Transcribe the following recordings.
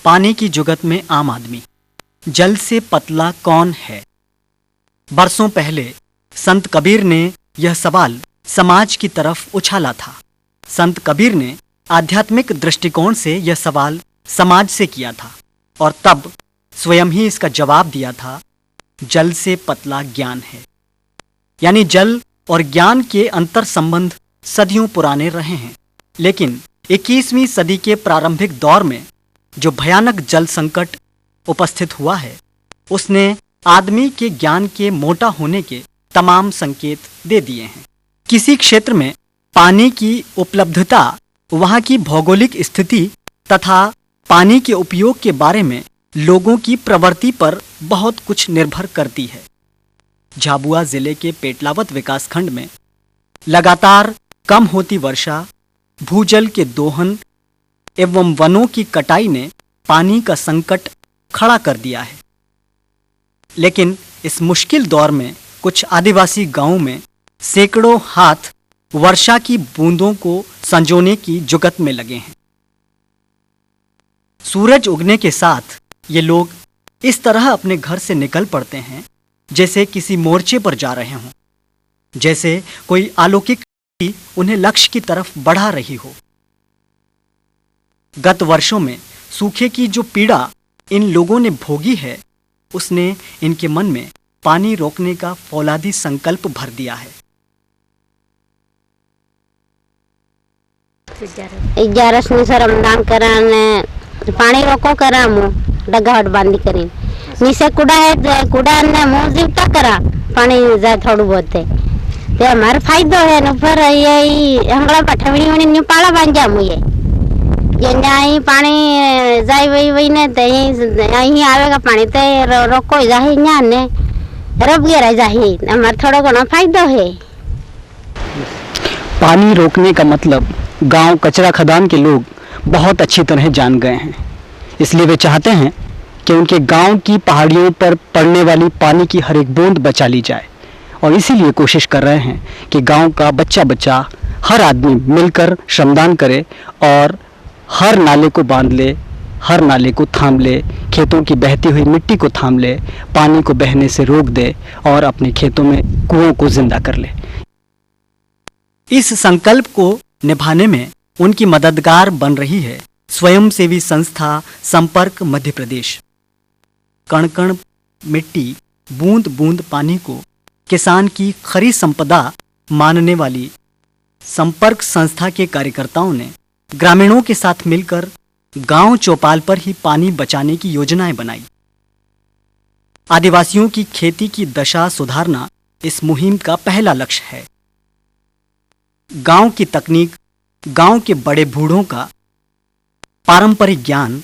पानी की जुगत में आम आदमी, जल से पतला कौन है। बरसों पहले संत कबीर ने यह सवाल समाज की तरफ उछाला था। संत कबीर ने आध्यात्मिक दृष्टिकोण से यह सवाल समाज से किया था और तब स्वयं ही इसका जवाब दिया था, जल से पतला ज्ञान है। यानी जल और ज्ञान के अंतर संबंध सदियों पुराने रहे हैं, लेकिन 21वीं सदी के प्रारंभिक दौर में जो भयानक जल संकट उपस्थित हुआ है, उसने आदमी के ज्ञान के मोटा होने के तमाम संकेत दे दिए हैं। किसी क्षेत्र में पानी की उपलब्धता वहाँ की भौगोलिक स्थिति तथा पानी के उपयोग के बारे में लोगों की प्रवृत्ति पर बहुत कुछ निर्भर करती है। झाबुआ जिले के पेटलावत विकासखंड में लगातार कम होती वर्षा, भूजल के दोहन एवं वनों की कटाई ने पानी का संकट खड़ा कर दिया है। लेकिन इस मुश्किल दौर में कुछ आदिवासी गांवों में सैकड़ों हाथ वर्षा की बूंदों को संजोने की जुगत में लगे हैं। सूरज उगने के साथ ये लोग इस तरह अपने घर से निकल पड़ते हैं जैसे किसी मोर्चे पर जा रहे हों, जैसे कोई अलौकिक शक्ति उन्हें लक्ष्य की तरफ बढ़ा रही हो। गत वर्षों में सूखे की जो पीड़ा इन लोगों ने भोगी है, उसने इनके मन में पानी रोकने का फौलादी संकल्प भर दिया है। 11 से रमदान कराने पानी रोको करा मु डगाहट बांधी करी नीचे कुड़ा है, कुड़ा ने मुंह जीवता करा पानी जाए थोड़ा बहुत है ते हमारा फायदा है न। पर ये हंगला पठवणी वणी न्यू पाला बांध जा मुये ये न्याय पानी जाए वही ने ते यही आवेगा पानी ते रोको जाए न्या ने रब गया जाए हमारा थोड़ा घना फायदा है। पानी रोकने का मतलब गांव कचरा खदान के लोग बहुत अच्छी तरह जान गए हैं। इसलिए वे चाहते हैं कि उनके गांव की पहाड़ियों पर पड़ने वाली पानी की हर एक बूंद बचा ली जाए और इसीलिए कोशिश कर रहे हैं कि गांव का बच्चा बच्चा हर आदमी मिलकर श्रमदान करे और हर नाले को बांध ले, हर नाले को थाम ले, खेतों की बहती हुई मिट्टी को थाम ले, पानी को बहने से रोक दे और अपने खेतों में कुओं को जिंदा कर ले। इस संकल्प को निभाने में उनकी मददगार बन रही है स्वयंसेवी संस्था संपर्क मध्य प्रदेश। कण कण मिट्टी, बूंद बूंद पानी को किसान की खरी संपदा मानने वाली संपर्क संस्था के कार्यकर्ताओं ने ग्रामीणों के साथ मिलकर गांव चौपाल पर ही पानी बचाने की योजनाएं बनाई। आदिवासियों की खेती की दशा सुधारना इस मुहिम का पहला लक्ष्य है। गांव की तकनीक, गांव के बड़े बूढ़ों का पारंपरिक ज्ञान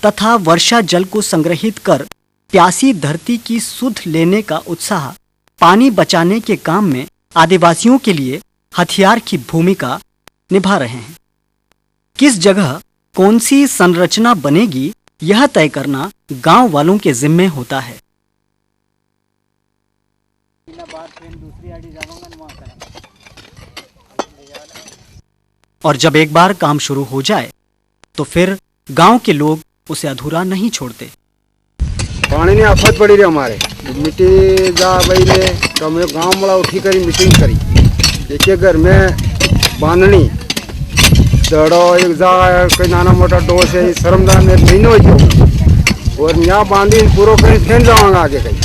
तथा वर्षा जल को संग्रहित कर प्यासी धरती की सुध लेने का उत्साह पानी बचाने के काम में आदिवासियों के लिए हथियार की भूमिका निभा रहे हैं। किस जगह कौन सी संरचना बनेगी, यह तय करना गांव वालों के जिम्मे होता है। और जब एक बार काम शुरू हो जाए तो फिर गांव के लोग उसे अधूरा नहीं छोड़ते। पानी ने आफत पड़ी रही हमारे मिट्टी जा वही ने तो मैं गांव वाला उठी करी मीटिंग करी, देखिए घर में बांधनी दड़ो एक जा कोई नाना मोटा डोस है शर्मदार में महीने हो जाओ और यहाँ बांधी पूरा कहीं फेंक जाऊंगा आगे कहीं।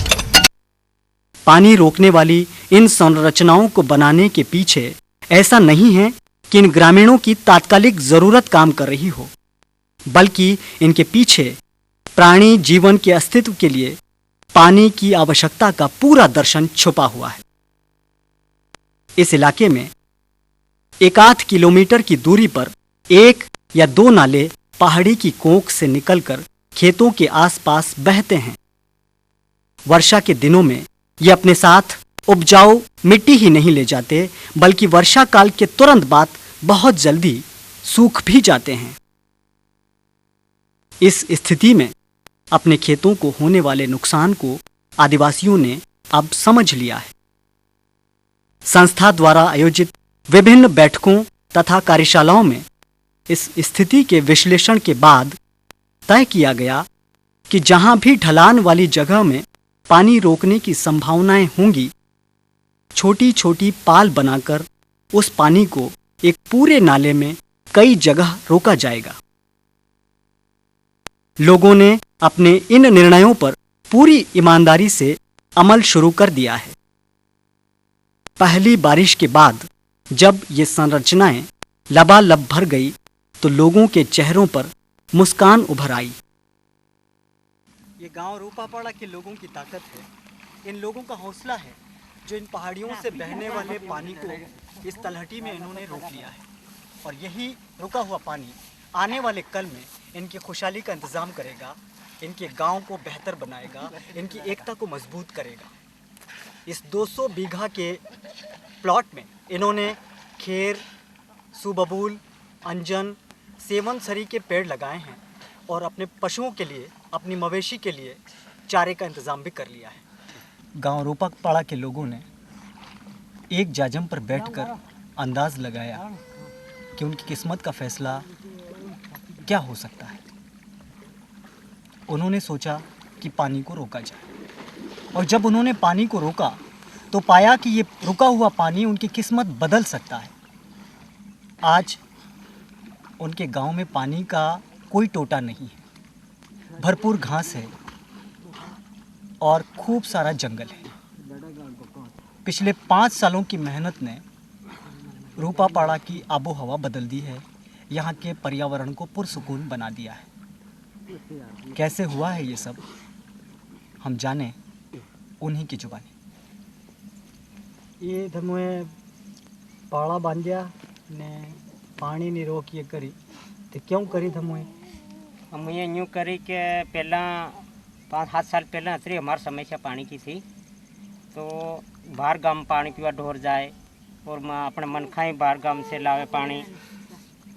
पानी रोकने वाली इन संरचनाओं को बनाने के पीछे ऐसा नहीं है कि इन ग्रामीणों की तात्कालिक जरूरत काम कर रही हो, बल्कि इनके पीछे प्राणी जीवन के अस्तित्व के लिए पानी की आवश्यकता का पूरा दर्शन छुपा हुआ है। इस इलाके में 1-8 किलोमीटर की दूरी पर 1 या 2 नाले पहाड़ी की कोख से निकलकर खेतों के आसपास बहते हैं। वर्षा के दिनों में ये अपने साथ उपजाऊ मिट्टी ही नहीं ले जाते, बल्कि वर्षा काल के तुरंत बाद बहुत जल्दी सूख भी जाते हैं। इस स्थिति में अपने खेतों को होने वाले नुकसान को आदिवासियों ने अब समझ लिया है। संस्था द्वारा आयोजित विभिन्न बैठकों तथा कार्यशालाओं में इस स्थिति के विश्लेषण के बाद तय किया गया कि जहां भी ढलान वाली जगह में पानी रोकने की संभावनाएं होंगी, छोटी छोटी पाल बनाकर उस पानी को एक पूरे नाले में कई जगह रोका जाएगा। लोगों ने अपने इन निर्णयों पर पूरी ईमानदारी से अमल शुरू कर दिया है। पहली बारिश के बाद जब ये संरचनाएं लबालब भर गई तो लोगों के चेहरों पर मुस्कान उभर आई। ये गांव रूपापाड़ा के लोगों की ताकत है। इन लोगों का हौसला है जो इन पहाड़ियों से बहने वाले पानी को इस तलहटी में इन्होंने रोक लिया है, और यही रुका हुआ पानी आने वाले कल में इनकी खुशहाली का इंतज़ाम करेगा, इनके गांव को बेहतर बनाएगा, इनकी एकता को मजबूत करेगा। इस 200 बीघा के प्लॉट में इन्होंने खेर, सुबबूल, अंजन, सेवनसरी के पेड़ लगाए हैं और अपने पशुओं के लिए, अपनी मवेशी के लिए चारे का इंतज़ाम भी कर लिया है। गांव रूपापाड़ा के लोगों ने एक जाजम पर बैठकर अंदाज लगाया कि उनकी किस्मत का फैसला क्या हो सकता है। उन्होंने सोचा कि पानी को रोका जाए, और जब उन्होंने पानी को रोका तो पाया कि ये रुका हुआ पानी उनकी किस्मत बदल सकता है। आज उनके गांव में पानी का कोई टोटा नहीं है, भरपूर घास है और खूब सारा जंगल है। पिछले 5 सालों की मेहनत ने रूपापाड़ा की आबो हवा बदल दी है, यहाँ के पर्यावरण को पुरसुकून बना दिया है। कैसे हुआ है ये सब, हम जाने उन्हीं की जुबानी। ये धमुए पाड़ा बांध्या ने पानी नहीं रोकिए करी, तो क्यों करी धमुए? हम ये यूँ करी कि पहला 5-7 साल पहले अतरी हमारी समस्या पानी की थी, तो बाहर गांव पानी पीवा ढोर जाए और अपने मनखा ही बाहर गांव से लावे पानी।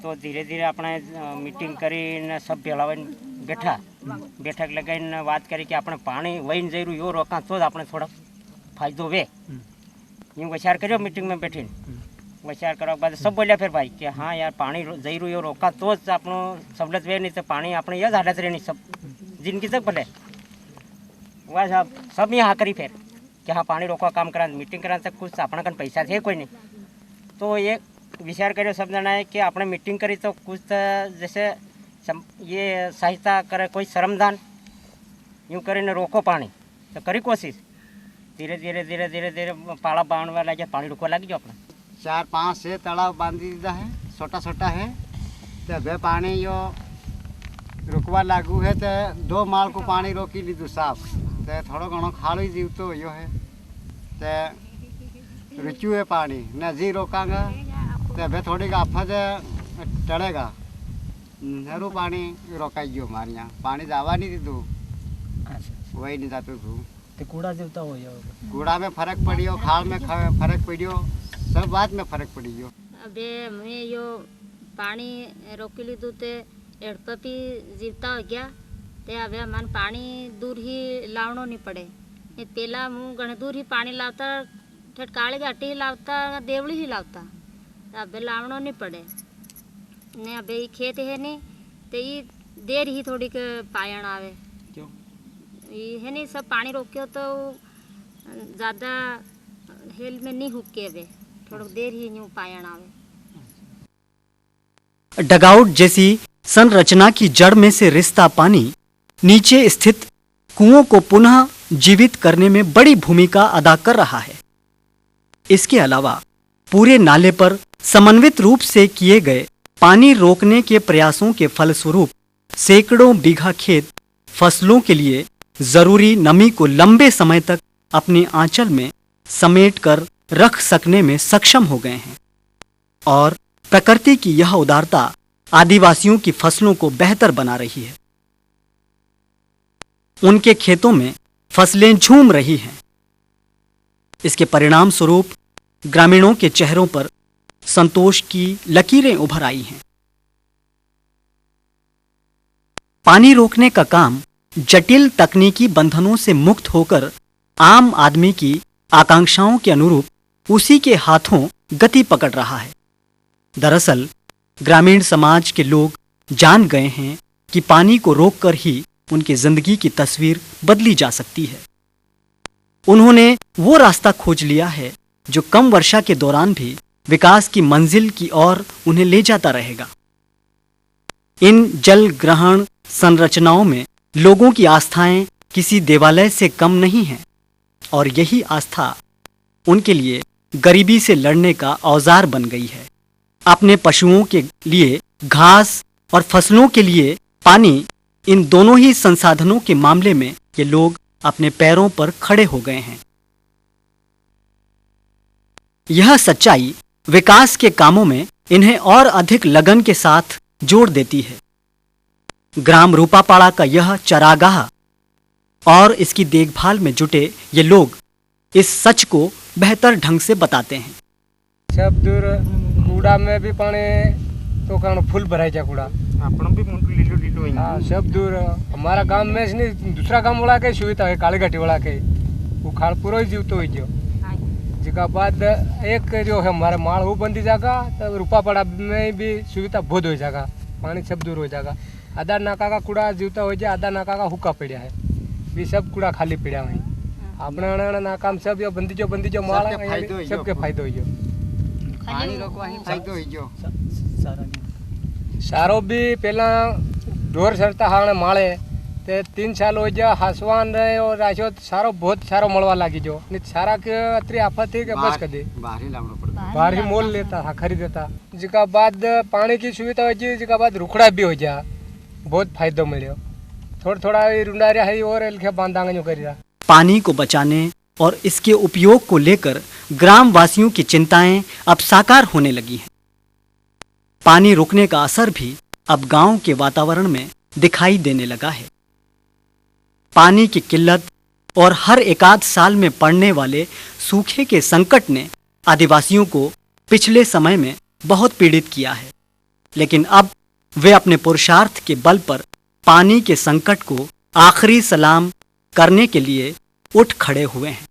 तो धीरे धीरे अपने मीटिंग करी ने सब भेला बैठक लगाई बात करी कि अपने पानी वही जरूर यो रोका तो अपने थोड़ा फायदो वे। यूँ विचार करो मीटिंग में बैठी, विचार करने के बाद सब बोलिया फिर भाई कि हाँ यार पानी जरूर यो रोका तो अपनो सहूलत वे, नहीं तो पानी अपने यह हालत रहनी सब जिनकी तक भले वह सब यहाँ करी फिर कि हाँ पानी रोका काम करा मीटिंग करा तक कुछ अपना कन पैसा थे कोई नहीं। तो ये विचार करो सब जना है कि अपने मीटिंग करी तो कुछ तो जैसे ये सहायता करे, कोई श्रमदान यूँ करे रोको पानी, तो करी कोशिश। धीरे धीरे पाड़ा बांधवा लगे, पानी रुकवा लगी जो अपना 4-5 से तालाब बांध दीदा है, छोटा छोटा है, तो वे पानी यो रुकवा लागू है तो 2 माल को पानी रोकी लीधु साफ, तो थोड़ा घणो खाली जीव तो यो है, तो रुचू है पानी न जी रोकांगा तो वे थोड़ी आफत टलेगा, हरू पानी रोकाई गयो हमारे यहाँ। पानी जावा नहीं दीधु, वही नहीं जाते थू। तो कूड़ा देवता हो कूड़ा में फर्क पड़ियो, खाल में फर्क पड़ियो, सब बात में फर्क पड़ियो। अबे मैं यो पानी रोकी लीधु ते एड़पी जीवता हो गया, ते अबे मन पानी दूर ही लावनो नहीं पड़े। पहला मुँह घने दूर ही पानी लावता, ठटकाले घाटी ही लावता, देवड़ी ही लावता, अबे लावनो नहीं पड़े ने। अबे ये खेत है नहीं तो ये देर ही थोड़ी के पायण आवे, क्यों ये है नहीं सब पानी रोक्यो तो ज़्यादा हेल में नहीं हुके, अबे थोड़ा देर ही यूँ पायण आवे। डगआउट जैसी संरचना की जड़ में से रिसता पानी नीचे स्थित कुओं को पुनः जीवित करने में बड़ी भूमिका अदा कर रहा है। इसके अलावा पूरे नाले पर समन्वित रूप से किए गए पानी रोकने के प्रयासों के फलस्वरूप सैकड़ों बीघा खेत फसलों के लिए जरूरी नमी को लंबे समय तक अपने आंचल में समेट कर रख सकने में सक्षम हो गए हैं, और प्रकृति की यह उदारता आदिवासियों की फसलों को बेहतर बना रही है। उनके खेतों में फसलें झूम रही हैं। इसके परिणाम स्वरूप ग्रामीणों के चेहरों पर संतोष की लकीरें उभर आई हैं। पानी रोकने का काम जटिल तकनीकी बंधनों से मुक्त होकर आम आदमी की आकांक्षाओं के अनुरूप उसी के हाथों गति पकड़ रहा है। दरअसल ग्रामीण समाज के लोग जान गए हैं कि पानी को रोककर ही उनकी जिंदगी की तस्वीर बदली जा सकती है। उन्होंने वो रास्ता खोज लिया है जो कम वर्षा के दौरान भी विकास की मंजिल की ओर उन्हें ले जाता रहेगा। इन जल ग्रहण संरचनाओं में लोगों की आस्थाएं किसी देवालय से कम नहीं हैं और यही आस्था उनके लिए गरीबी से लड़ने का औजार बन गई है। अपने पशुओं के लिए घास और फसलों के लिए पानी, इन दोनों ही संसाधनों के मामले में ये लोग अपने पैरों पर खड़े हो गए हैं। यह सच्चाई विकास के कामों में इन्हें और अधिक लगन के साथ जोड़ देती है। ग्राम रूपापाड़ा का यह चरागाह और इसकी देखभाल में जुटे ये लोग इस सच को बेहतर ढंग से बताते हैं। सब दूर कूड़ा में भी पानी तो कारण फुल भराई जा कूड़ा आपण भी लीलो लीलो हाँ सब दूर हमारा गांव में से नहीं दूसरा गांव वाला के सुविधा है काली घाटी वाला के वो खाड़ पूरा ही जीव तो हो जो जिसका बाद एक जो है हमारे माल वो बंदी जाएगा तो रूपापाड़ा में भी सुविधा बहुत हो जाएगा, पानी सब दूर हो जाएगा। आधा नाका का कूड़ा जीवता हो जाए, आधा नाका का हुक्का पड़ा है भी सब कूड़ा खाली पड़ा वहीं अपना नाका में सब बंदी जो माल है सबके फायदो हो जो पानी रोकवा ही फायदो हो जो सारो भी पहला ढोर सरता हाँ माले ते 3 साल हो जा हसवान रहे और राशो सारो बहुत सारो मलवा लागी जो नहीं सारा के अतरी आफत थी कि बस कदे बाहर ही लावना पड़ता बाहर ही मोल लेता था खरीदता जिका बाद पानी की सुविधा हो जी जिका बाद रुखड़ा भी हो जा बहुत फायदा मिलो थोड़ा रुंडारिया है और एलखे बांधांगे जो करिया। पानी को बचाने और इसके उपयोग को लेकर ग्राम वासियों की चिंताएं अब साकार होने लगी हैं। पानी रुकने का असर भी अब गांव के वातावरण में दिखाई देने लगा है। पानी की किल्लत और हर एकाध साल में पड़ने वाले सूखे के संकट ने आदिवासियों को पिछले समय में बहुत पीड़ित किया है, लेकिन अब वे अपने पुरुषार्थ के बल पर पानी के संकट को आखिरी सलाम करने के लिए उठ खड़े हुए हैं।